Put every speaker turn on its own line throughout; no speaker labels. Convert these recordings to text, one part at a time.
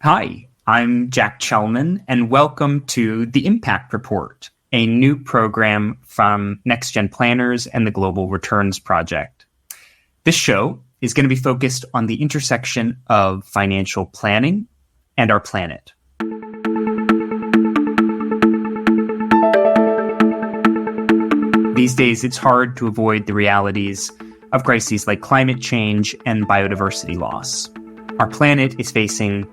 Hi, I'm Jack Chellman, and welcome to The Impact Report, a new program from NextGen planners and the Global Returns Project. This show is going to be focused on the intersection of financial planning and our planet. These days, it's hard to avoid the realities of crises like climate change and biodiversity loss. Our planet is facing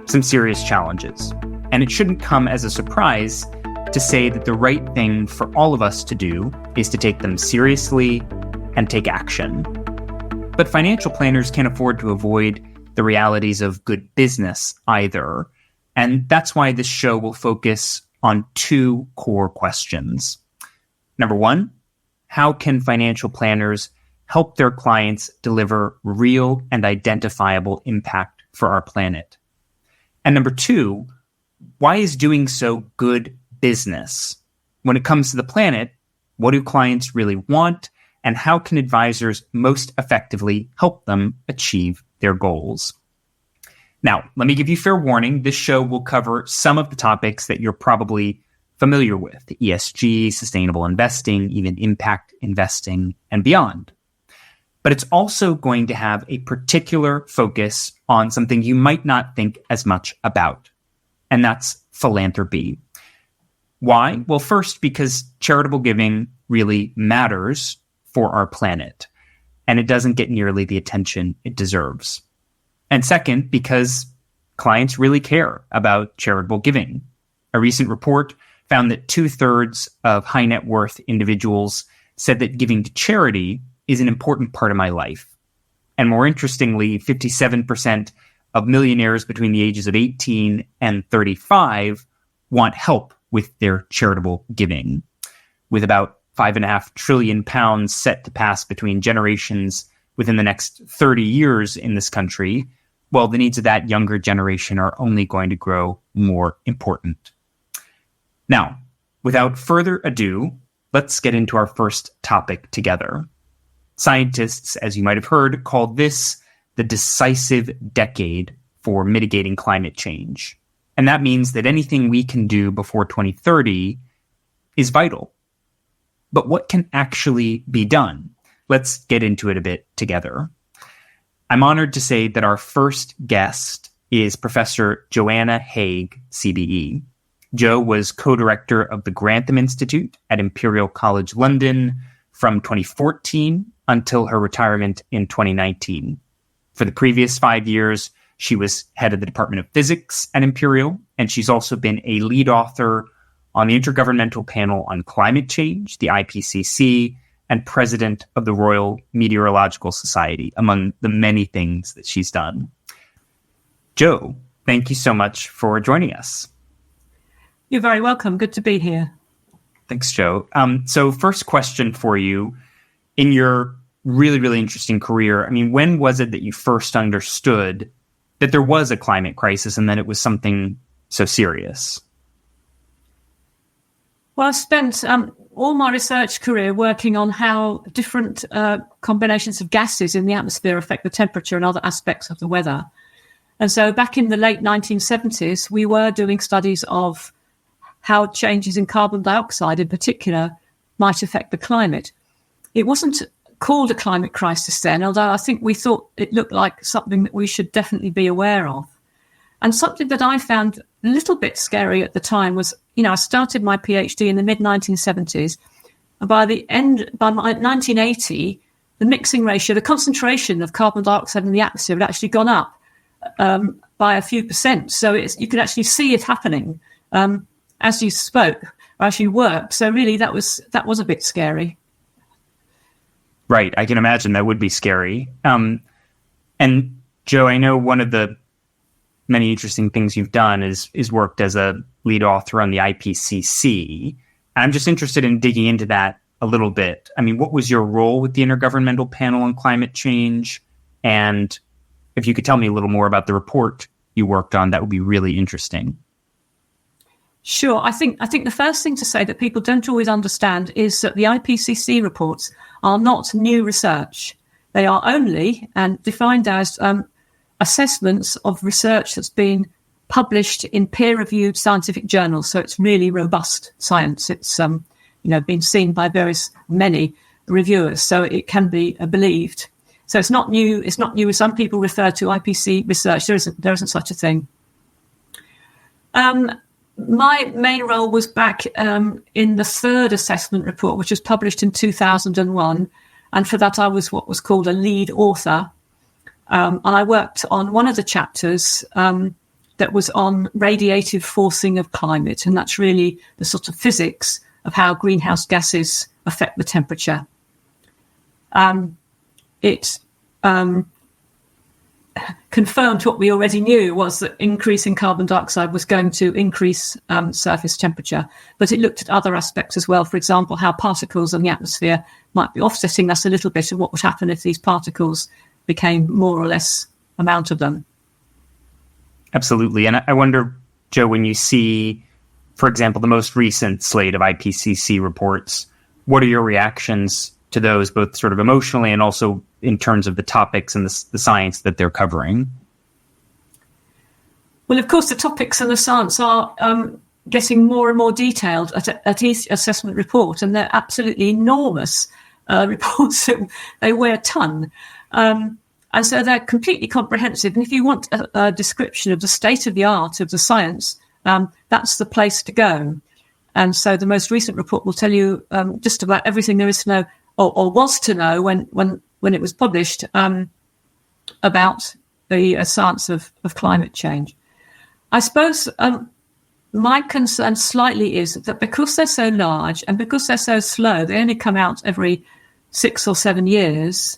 some serious challenges, and it shouldn't come as a surprise to say that the right thing for all of us to do is to take them seriously and take action. But financial planners can't afford to avoid the realities of good business either, and that's why this show will focus on two core questions. Number one, how can financial planners help their clients deliver real and identifiable impact for our planet? And number two, why is doing so good business? When it comes to the planet, what do clients really want, and how can advisors most effectively help them achieve their goals? Now, let me give you fair warning. This show will cover some of the topics that you're probably familiar with: ESG, sustainable investing, even impact investing, and beyond. But it's also going to have a particular focus on something you might not think as much about, and that's philanthropy. Why? Well, first, because charitable giving really matters for our planet, and it doesn't get nearly the attention it deserves. And second, because clients really care about charitable giving. A recent report found that 2/3 of high net worth individuals said that giving to charity is an important part of my life. And more interestingly, 57% of millionaires between the ages of 18 and 35 want help with their charitable giving. With about £5.5 trillion set to pass between generations within the next 30 years in this country, well, the needs of that younger generation are only going to grow more important. Now, without further ado, let's get into our first topic together. Scientists, as you might have heard, call this the Decisive Decade for mitigating climate change. And that means that anything we can do before 2030 is vital. But what can actually be done? Let's get into it a bit together. I'm honored to say that our first guest is Professor Joanna Haigh CBE. Jo was co-director of the Grantham Institute at Imperial College London from 2014 until her retirement in 2019. For the previous 5 years, she was head of the Department of Physics at Imperial, and she's also been a lead author on the Intergovernmental Panel on Climate Change, the IPCC, and president of the Royal Meteorological Society, among the many things that she's done. Jo, thank you so much for joining us.
You're very welcome. Good to be here.
Thanks, Jo. So first question for you. In your really, really interesting career, when was it that you first understood that there was a climate crisis and that it was something so serious?
Well, I spent all my research career working on how different combinations of gases in the atmosphere affect the temperature and other aspects of the weather. And so back in the late 1970s, we were doing studies of how changes in carbon dioxide in particular might affect the climate. It wasn't called a climate crisis then, although I think we thought it looked like something that we should definitely be aware of. And something that I found a little bit scary at the time was, I started my PhD in the mid-1970s, and by 1980, the mixing ratio, the concentration of carbon dioxide in the atmosphere had actually gone up by a few percent. So you could actually see it happening as you spoke or as you worked. So really, that was a bit scary.
Right. I can imagine that would be scary. And Jo, I know one of the many interesting things you've done is worked as a lead author on the IPCC. And I'm just interested in digging into that a little bit. What was your role with the Intergovernmental Panel on Climate Change? And if you could tell me a little more about the report you worked on, that would be really interesting.
Sure. I think the first thing to say that people don't always understand is that the IPCC reports are not new research. They are only and defined as assessments of research that's been published in peer-reviewed scientific journals. So it's really robust science. It's been seen by many reviewers, so it can be believed. So it's not new. It's not new. Some people refer to IPC research. There isn't such a thing. My main role was back in the third assessment report, which was published in 2001. And for that, I was what was called a lead author. And I worked on one of the chapters that was on radiative forcing of climate. And that's really the sort of physics of how greenhouse gases affect the temperature. It confirmed what we already knew, was that increasing carbon dioxide was going to increase surface temperature. But it looked at other aspects as well. For example, how particles in the atmosphere might be offsetting us a little bit, and what would happen if these particles became more or less amount of them.
Absolutely. And I wonder, Joe, when you see, for example, the most recent slate of IPCC reports, what are your reactions to those, both sort of emotionally and also in terms of the topics and the science that they're covering?
Well, of course, the topics and the science are getting more and more detailed at each assessment report, and they're absolutely enormous reports. They weigh a ton. And so they're completely comprehensive. And if you want a description of the state of the art of the science, that's the place to go. And so the most recent report will tell you just about everything there is to know, or was to know when it was published, about the science of climate change. I suppose my concern slightly is that because they're so large and because they're so slow, they only come out every 6 or 7 years,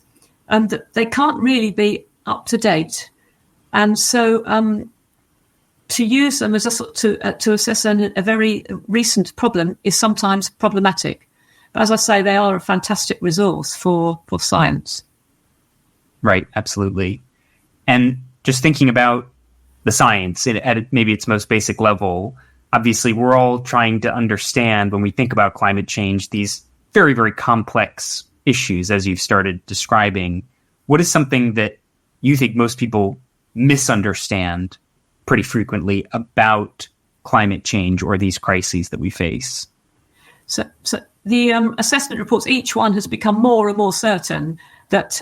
and that they can't really be up to date. And so to use them as to assess a very recent problem is sometimes problematic. But as I say, they are a fantastic resource for science.
Right, absolutely. And just thinking about the science at maybe its most basic level, obviously we're all trying to understand, when we think about climate change, these very, very complex issues, as you've started describing. What is something that you think most people misunderstand pretty frequently about climate change or these crises that we face?
So the assessment reports, each one has become more and more certain that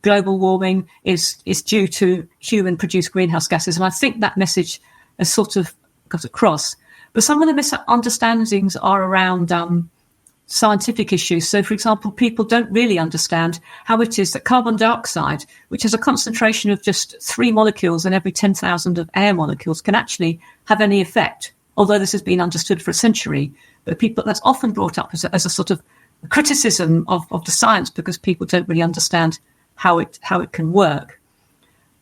global warming is due to human-produced greenhouse gases. And I think that message has sort of got across. But some of the misunderstandings are around scientific issues. So, for example, people don't really understand how it is that carbon dioxide, which has a concentration of just 3 molecules in every 10,000 of air molecules, can actually have any effect, although this has been understood for a century. But that's often brought up as a sort of criticism of the science, because people don't really understand how it can work.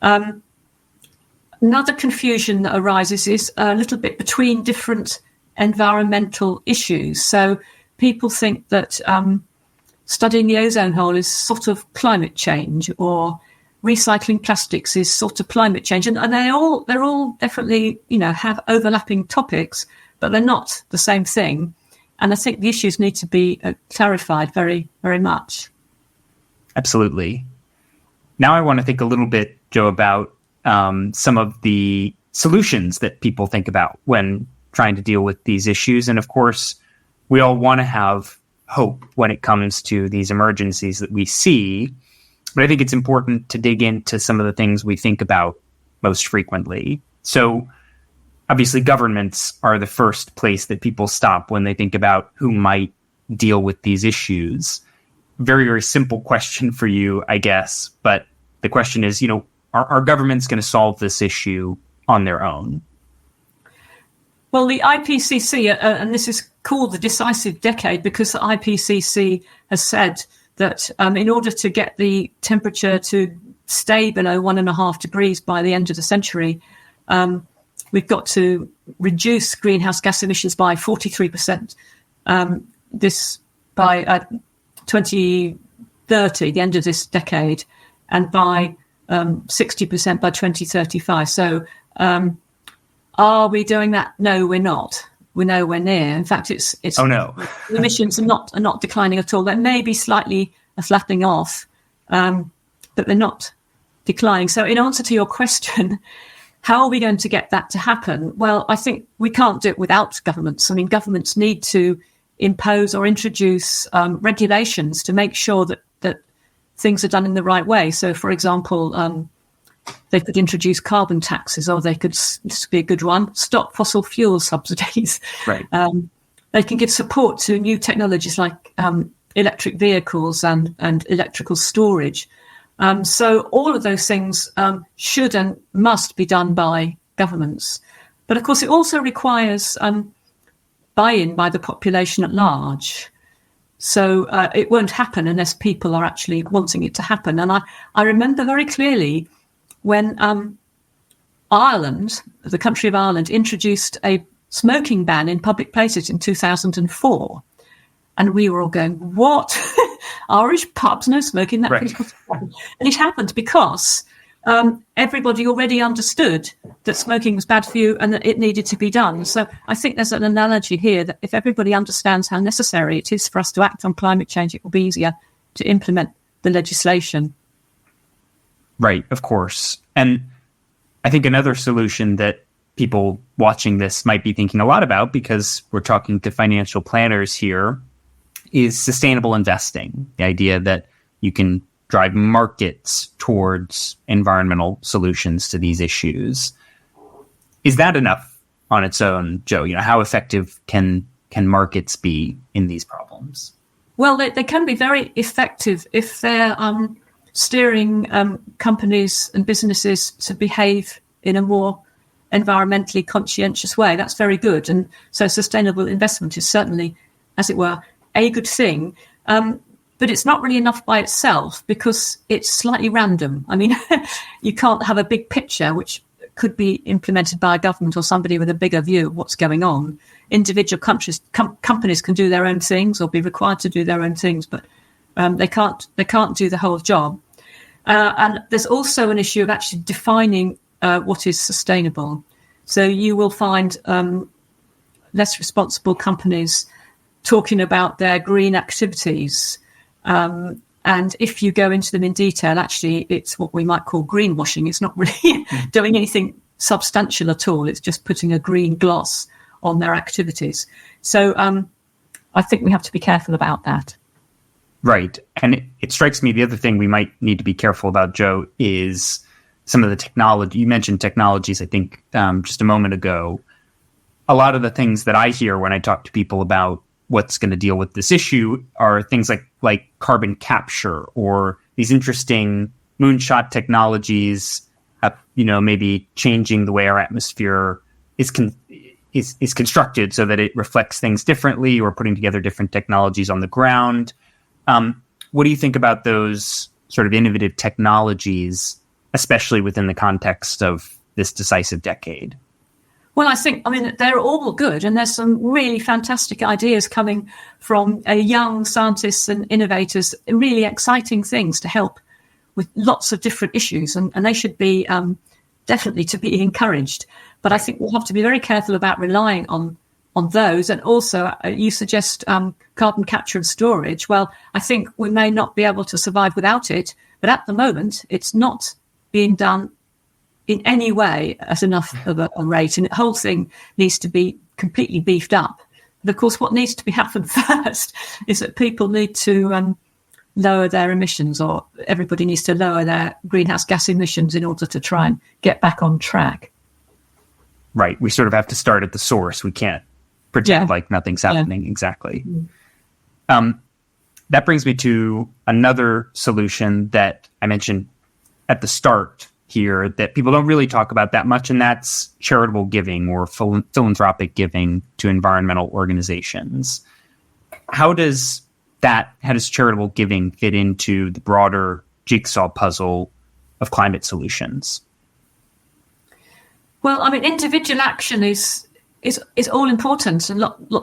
Another confusion that arises is a little bit between different environmental issues. So people think that studying the ozone hole is sort of climate change, or recycling plastics is sort of climate change, and they're all definitely have overlapping topics, but they're not the same thing. And I think the issues need to be clarified very, very much.
Absolutely. Now I want to think a little bit, Joe, about some of the solutions that people think about when trying to deal with these issues. And of course, we all want to have hope when it comes to these emergencies that we see. But I think it's important to dig into some of the things we think about most frequently. So obviously, governments are the first place that people stop when they think about who might deal with these issues. Very, very simple question for you, I guess. But the question is, are governments going to solve this issue on their own?
Well, the IPCC, and this is called the Decisive Decade, because the IPCC has said that in order to get the temperature to stay below 1.5 degrees by the end of the century, we've got to reduce greenhouse gas emissions by 43%. This by 2030, the end of this decade, and by 60% by 2035. So, are we doing that? No, we're not. We're nowhere near. In fact, it's
oh no,
emissions are not declining at all. They may be slightly flattening off, but they're not declining. So, in answer to your question, how are we going to get that to happen? Well, I think we can't do it without governments. I mean, governments need to impose or introduce regulations to make sure that things are done in the right way. So, for example, they could introduce carbon taxes, or they could, this would be a good one, stop fossil fuel subsidies.
Right.
They can give support to new technologies like electric vehicles and electrical storage. So all of those things should and must be done by governments. But of course, it also requires buy-in by the population at large. So it won't happen unless people are actually wanting it to happen. And I remember very clearly when Ireland, the country of Ireland, introduced a smoking ban in public places in 2004. And we were all going, what? Irish pubs, no smoking? That right. And it happened because everybody already understood that smoking was bad for you and that it needed to be done. So I think there's an analogy here that if everybody understands how necessary it is for us to act on climate change, it will be easier to implement the legislation.
Right, of course. And I think another solution that people watching this might be thinking a lot about, because we're talking to financial planners here, is sustainable investing. The idea that you can drive markets towards environmental solutions to these issues. Is that enough on its own, Joe? You know, how effective can markets be in these problems?
Well, they can be very effective if they're steering companies and businesses to behave in a more environmentally conscientious way. That's very good. And so sustainable investment is certainly, as it were, a good thing. But it's not really enough by itself because it's slightly random. I mean, you can't have a big picture which could be implemented by a government or somebody with a bigger view of what's going on. Individual companies can do their own things or be required to do their own things, but they can't do the whole job. And there's also an issue of actually defining what is sustainable. So you will find less responsible companies talking about their green activities. And if you go into them in detail, actually, it's what we might call greenwashing. It's not really doing anything substantial at all. It's just putting a green gloss on their activities. So I think we have to be careful about that.
Right. And it strikes me the other thing we might need to be careful about, Joe, is some of the technology. You mentioned technologies, I think, just a moment ago. A lot of the things that I hear when I talk to people about what's going to deal with this issue are things like carbon capture or these interesting moonshot technologies, maybe changing the way our atmosphere is constructed so that it reflects things differently, or putting together different technologies on the ground. What do you think about those sort of innovative technologies, especially within the context of this decisive decade?
Well, I mean, they're all good, and there's some really fantastic ideas coming from young scientists and innovators, really exciting things to help with lots of different issues, and they should be definitely to be encouraged. But I think we'll have to be very careful about relying on those. And also, you suggest carbon capture and storage. Well, I think we may not be able to survive without it, but at the moment, it's not being done in any way at enough of a rate, and the whole thing needs to be completely beefed up. But of course, what needs to be happen first is that people need to lower their emissions, or everybody needs to lower their greenhouse gas emissions in order to try and get back on track.
Right. We sort of have to start at the source. We can't pretend like nothing's happening. Exactly. That brings me to another solution that I mentioned at the start here that people don't really talk about that much, and that's charitable giving or philanthropic giving to environmental organizations. How does charitable giving fit into the broader jigsaw puzzle of climate solutions? Well, I mean, individual action is all important, and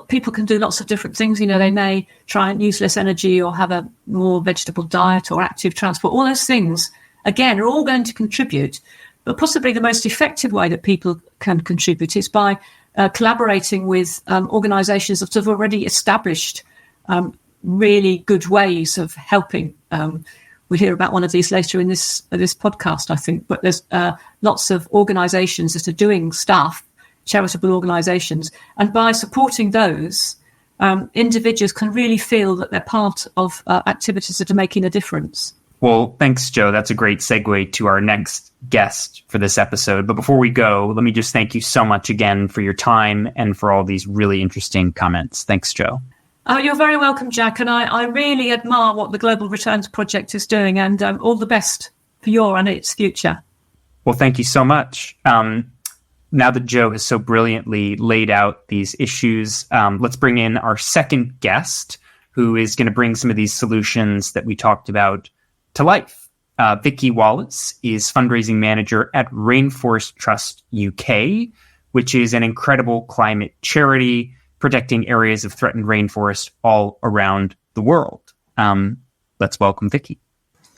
people can do lots of different things. You know, they may try and use less energy or have a more vegetable diet or active transport. All those things, again, are all going to contribute. But possibly the most effective way that people can contribute is by collaborating with organisations that have already established really good ways of helping
we'll hear about one of these later in this podcast, I think. But there's lots of organisations that are doing stuff, charitable organisations, and by supporting those, individuals can really feel that they're part of activities that are making a difference.
Well, thanks, Jo. That's a great segue to our next guest for this episode. But before we go, let me just thank you so much again for your time and for all these really interesting comments. Thanks, Jo.
Oh, you're very welcome, Jack. And I really admire what the Global Returns Project is doing, and all the best for your and its future.
Well, thank you so much. Now that Jo has so brilliantly laid out these issues, let's bring in our second guest, who is going to bring some of these solutions that we talked about to life. Vicky Wallace is fundraising manager at Rainforest Trust UK, which is an incredible climate charity protecting areas of threatened rainforest all around the world. Let's welcome Vicky.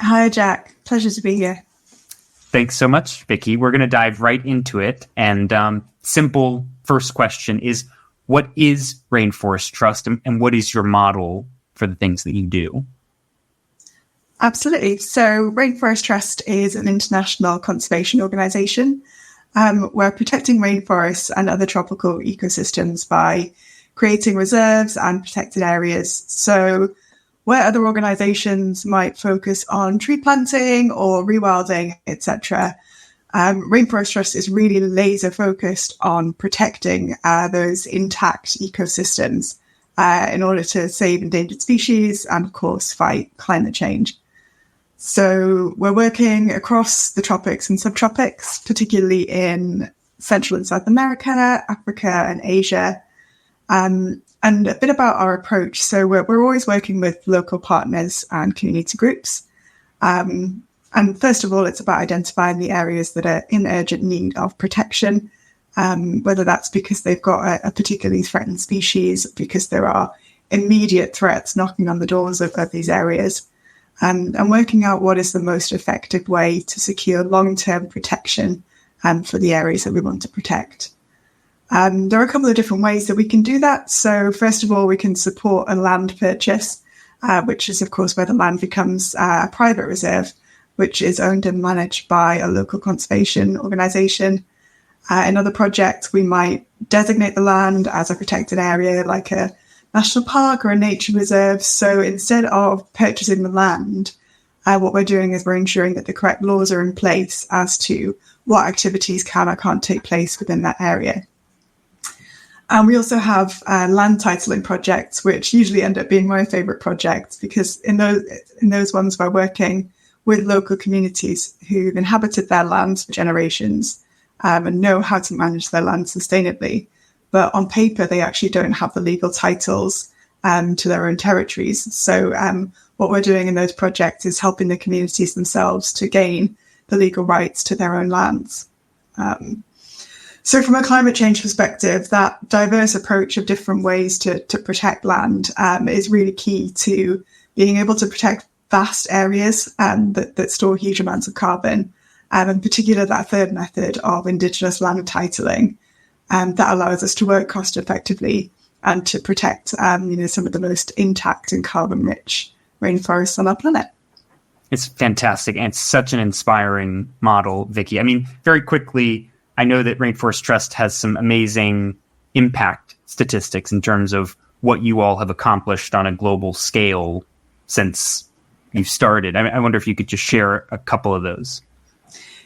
Hi, Jack. Pleasure to be here.
Thanks so much, Vicky. We're going to dive right into it. And simple first question is, what is Rainforest Trust and what is your model for the things that you do?
Absolutely. So Rainforest Trust is an international conservation organisation. We're protecting rainforests and other tropical ecosystems by creating reserves and protected areas. So where other organisations might focus on tree planting or rewilding, etc., Rainforest Trust is really laser focused on protecting those intact ecosystems in order to save endangered species and, of course, fight climate change. So we're working across the tropics and subtropics, particularly in Central and South America, Africa and Asia. And a bit about our approach. So we're always working with local partners and community groups. And first of all, it's about identifying the areas that are in urgent need of protection, whether that's because they've got a particularly threatened species, because there are immediate threats knocking on the doors of these areas. And working out what is the most effective way to secure long-term protection for the areas that we want to protect. There are a couple of different ways that we can do that. So first of all, we can support a land purchase, which is, of course, where the land becomes a private reserve, which is owned and managed by a local conservation organisation. In other projects, we might designate the land as a protected area, like a national park or a nature reserve. So instead of purchasing the land, what we're doing is we're ensuring that the correct laws are in place as to what activities can or can't take place within that area. And we also have land titling projects, which usually end up being my favourite projects, because in those ones we're working with local communities who've inhabited their lands for generations and know how to manage their land sustainably. But on paper, they actually don't have the legal titles to their own territories. So what we're doing in those projects is helping the communities themselves to gain the legal rights to their own lands. So from a climate change perspective, that diverse approach of different ways to protect land is really key to being able to protect vast areas that store huge amounts of carbon, and in particular that third method of indigenous land titling. That allows us to work cost effectively and to protect some of the most intact and carbon-rich rainforests on our planet.
It's fantastic, and it's such an inspiring model, Vicky. I mean, very quickly, I know that Rainforest Trust has some amazing impact statistics in terms of what you all have accomplished on a global scale since you've started. I wonder if you could just share a couple of those.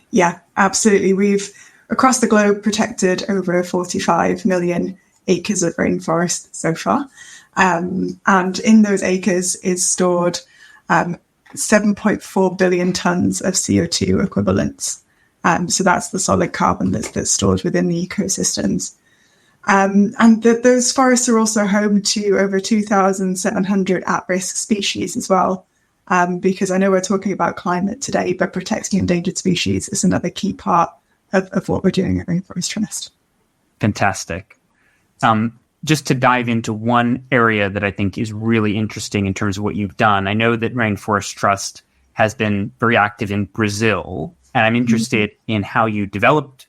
Yeah, absolutely. We've, across the globe, protected over 45 million acres of rainforest so far. And in those acres is stored 7.4 billion tons of CO2 equivalents. So that's the solid carbon that's stored within the ecosystems. Those forests are also home to over 2,700 at-risk species as well. Because I know we're talking about climate today, but protecting endangered species is another key part of what we're doing at Rainforest Trust.
Fantastic. Just to dive into one area that I think is really interesting in terms of what you've done, I know that Rainforest Trust has been very active in Brazil, and I'm interested in how you developed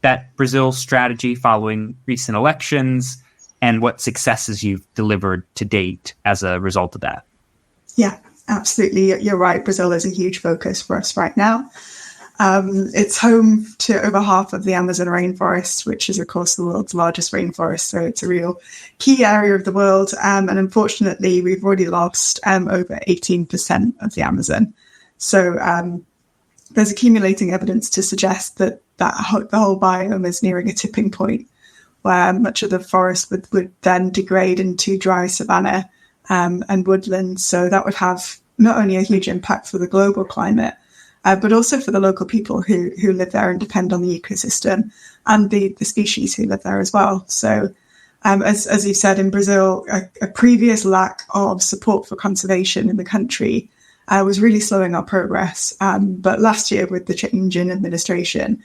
that Brazil strategy following recent elections and what successes you've delivered to date as a result of that.
Yeah, absolutely. You're right. Brazil is a huge focus for us right now. It's home to over half of the Amazon rainforest, which is, of course, the world's largest rainforest. So it's a real key area of the world. And unfortunately, we've already lost over 18% of the Amazon. So there's accumulating evidence to suggest that the whole biome is nearing a tipping point where much of the forest would then degrade into dry savanna and woodland. So that would have not only a huge impact for the global climate, but also for the local people who live there and depend on the ecosystem and the species who live there as well. So as you said, in Brazil, a previous lack of support for conservation in the country was really slowing our progress. But last year, with the change in administration,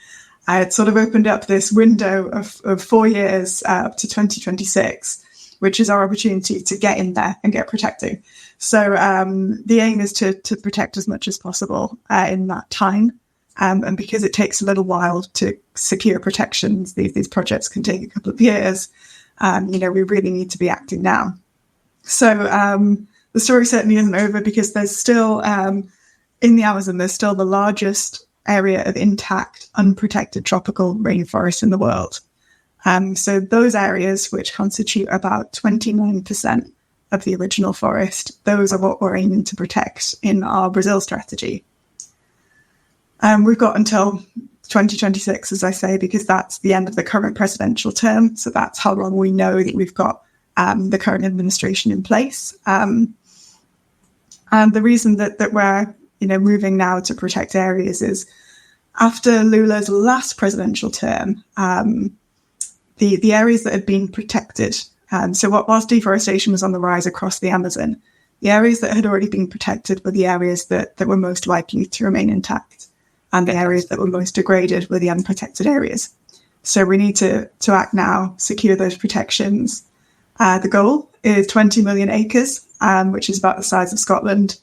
it sort of opened up this window of 4 years up to 2026, which is our opportunity to get in there and get protecting. So the aim is to protect as much as possible in that time. And because it takes a little while to secure protections, these projects can take a couple of years. We really need to be acting now. So the story certainly isn't over, because there's still, in the Amazon, there's still the largest area of intact, unprotected tropical rainforest in the world. So those areas, which constitute about 29% of the original forest, those are what we're aiming to protect in our Brazil strategy. We've got until 2026, as I say, because that's the end of the current presidential term. So that's how long we know that we've got the current administration in place. And the reason that we're moving now to protect areas is after Lula's last presidential term, the areas that had been protected. So whilst deforestation was on the rise across the Amazon, the areas that had already been protected were the areas that were most likely to remain intact. And the areas that were most degraded were the unprotected areas. So we need to act now, secure those protections. The goal is 20 million acres, which is about the size of Scotland.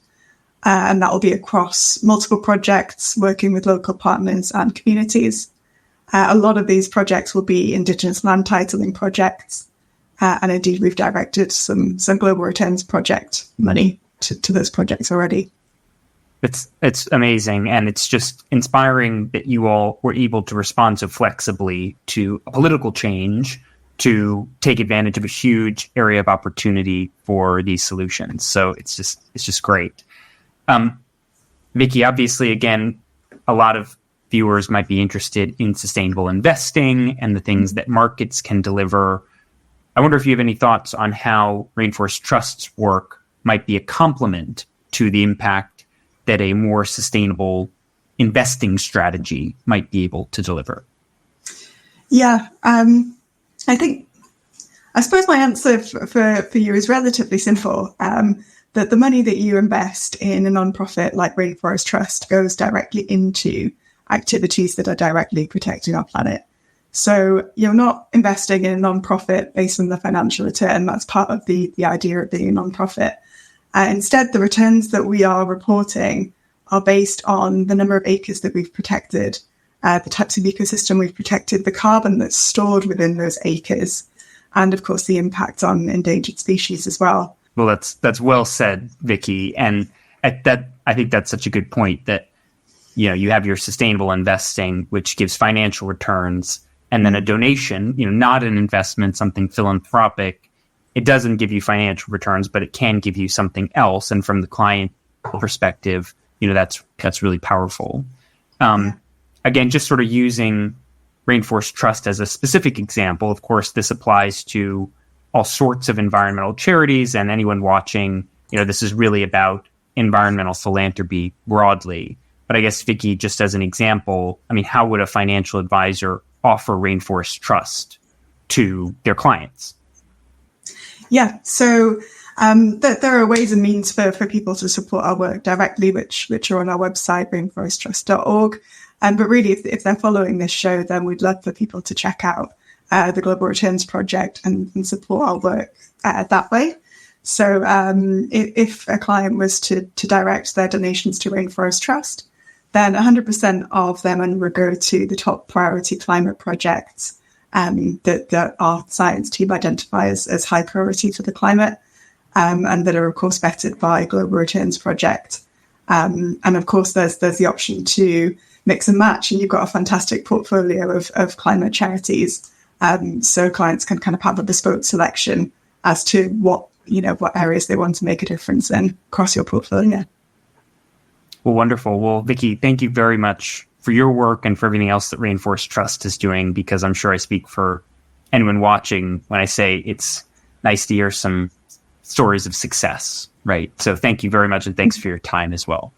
And that will be across multiple projects, working with local partners and communities. A lot of these projects will be Indigenous land titling projects. And indeed, we've directed some global returns project money to those projects already.
It's amazing, and it's just inspiring that you all were able to respond so flexibly to a political change to take advantage of a huge area of opportunity for these solutions. So it's just great. Vicky, obviously, again, a lot of viewers might be interested in sustainable investing and the things that markets can deliver. I wonder if you have any thoughts on how Rainforest Trust's work might be a complement to the impact that a more sustainable investing strategy might be able to deliver.
Yeah, I suppose my answer for you is relatively simple. That the money that you invest in a nonprofit like Rainforest Trust goes directly into activities that are directly protecting our planet. So you're not investing in a nonprofit based on the financial return. That's part of the idea of being a nonprofit. Instead, the returns that we are reporting are based on the number of acres that we've protected, the types of ecosystem we've protected, the carbon that's stored within those acres, and of course the impact on endangered species as well.
Well, that's well said, Vicky. And I think that's such a good point that, you have your sustainable investing, which gives financial returns, and then a donation, not an investment, something philanthropic. It doesn't give you financial returns, but it can give you something else. And from the client perspective, that's really powerful. Again, just sort of using Rainforest Trust as a specific example. Of course, this applies to all sorts of environmental charities, and anyone watching, this is really about environmental philanthropy broadly. But I guess, Vicky, just as an example, how would a financial advisor offer Rainforest Trust to their clients?
Yeah, so there are ways and means for people to support our work directly, which are on our website, rainforesttrust.org. But really, if they're following this show, then we'd love for people to check out the Global Returns Project and support our work that way. So if a client was to direct their donations to Rainforest Trust, then 100% of them would go to the top priority climate projects that our science team identify as high priority for the climate. and that are, of course, vetted by Global Returns Project. And of course, there's the option to mix and match, and you've got a fantastic portfolio of climate charities. So clients can kind of have a bespoke selection as to what areas they want to make a difference in across your portfolio.
Well, wonderful. Well, Vicky, thank you very much for your work and for everything else that Rainforest Trust is doing, because I'm sure I speak for anyone watching when I say it's nice to hear some stories of success, right? So thank you very much, and thanks for your time as well.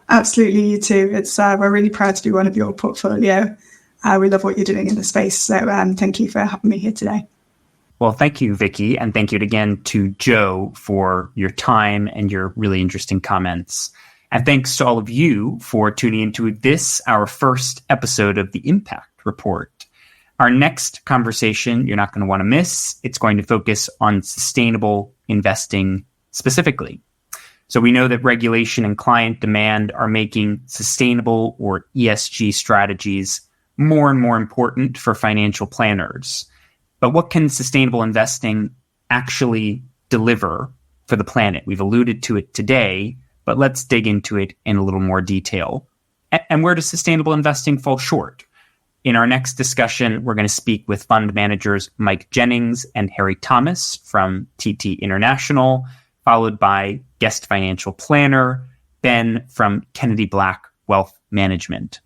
Absolutely, you too. We're really proud to be one of your portfolio. We love what you're doing in the space. So thank you for having me here today.
Well, thank you, Vicky. And thank you again to Joe for your time and your really interesting comments. And thanks to all of you for tuning into this, our first episode of the Impact Report. Our next conversation you're not going to want to miss. It's going to focus on sustainable investing specifically. So we know that regulation and client demand are making sustainable or ESG strategies more and more important for financial planners. But what can sustainable investing actually deliver for the planet? We've alluded to it today, but let's dig into it in a little more detail. And where does sustainable investing fall short? In our next discussion, we're going to speak with fund managers Mike Jennings and Harry Thomas from TT International, followed by guest financial planner Ben from Kennedy Black Wealth Management.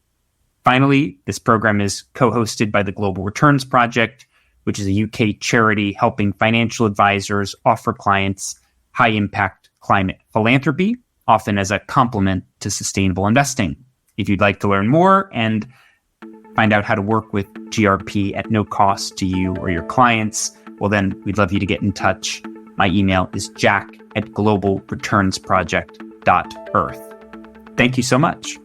Finally, this program is co-hosted by the Global Returns Project, which is a UK charity helping financial advisors offer clients high-impact climate philanthropy, often as a complement to sustainable investing. If you'd like to learn more and find out how to work with GRP at no cost to you or your clients, well, then we'd love you to get in touch. My email is jack@globalreturnsproject.earth. Thank you so much.